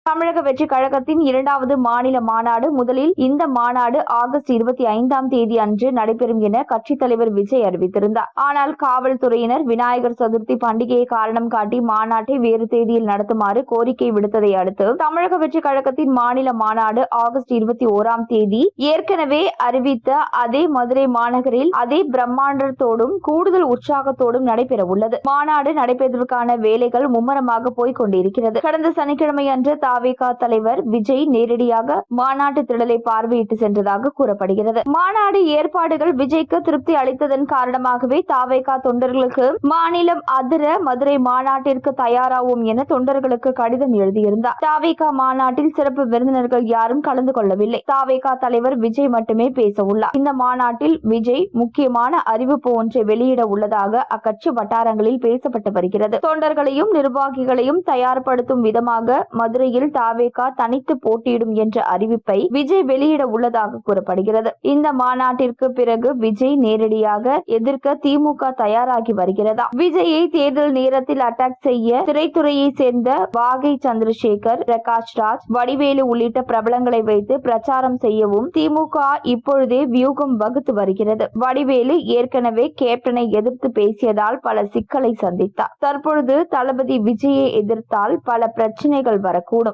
தமிழக வெற்றி கழகத்தின் 2வது மாநில மாநாடு. முதலில் இந்த மாநாடு ஆகஸ்ட் 25ஆம் தேதி அன்று நடைபெறும் என கட்சித் தலைவர் விஜய் அறிவித்திருந்தார். ஆனால் காவல்துறையினர் விநாயகர் சதுர்த்தி பண்டிகையை காரணம் காட்டி மாநாட்டை வேறு தேதியில் நடத்துமாறு கோரிக்கை விடுத்ததை அடுத்து தமிழக வெற்றி கழகத்தின் மாநில மாநாடு ஆகஸ்ட் 21ஆம் தேதி ஏற்கனவே அறிவித்த அதே மதுரை மாநகரில் அதே பிரம்மாண்டத்தோடும் கூடுதல் உற்சாகத்தோடும் நடைபெற உள்ளது. மாநாடு நடைபெறுவதற்கான வேலைகள் மும்முரமாக போய்க் கொண்டிருக்கிறது. கடந்த சனிக்கிழமை அன்று தாவேகா தலைவர் விஜய் நேரடியாக மாநாட்டு திடலை பார்வையிட்டு சென்றதாக கூறப்படுகிறது. மாநாடு ஏற்பாடுகள் விஜய்க்கு திருப்தி அளித்ததன் காரணமாகவே தாவேகா தொண்டர்களுக்கு மாநிலம் அதிர மதுரை மாநாட்டிற்கு தயாராகும் என தொண்டர்களுக்கு கடிதம் எழுதியிருந்தார். தாவேகா மாநாட்டில் சிறப்பு விருந்தினர்கள் யாரும் கலந்து கொள்ளவில்லை. தாவேகா தலைவர் விஜய் மட்டுமே பேச உள்ளார். இந்த மாநாட்டில் விஜய் முக்கியமான அறிவிப்பு ஒன்றை வெளியிட உள்ளதாக அக்கட்சி வட்டாரங்களில் பேசப்பட்டு வருகிறது. தொண்டர்களையும் நிர்வாகிகளையும் தயார்படுத்தும் விதமாக மதுரையில் தாவேகா தனித்து போட்டியிடும் என்ற அறிவிப்பை விஜய் வெளியிட உள்ளதாக கூறப்படுகிறது. இந்த மாநாட்டிற்கு பிறகு விஜய் நேரடியாக எதிர்க்க திமுக தயாராகி வருகிறதா? விஜயை தேர்தல் நேரத்தில் அட்டாக் செய்ய திரைத்துறையை சேர்ந்த வாகை சந்திரசேகர், பிரகாஷ் ராஜ், வடிவேலு உள்ளிட்ட பிரபலங்களை வைத்து பிரச்சாரம் செய்யவும் திமுக இப்பொழுதே வியூகம் வகுத்து வருகிறது. வடிவேலு ஏற்கனவே கேப்டனை எதிர்த்து பேசியதால் பல சிக்கலை சந்தித்தார். தற்பொழுது தளபதி விஜயை எதிர்த்தால் பல பிரச்சனைகள் வரக்கூடும்.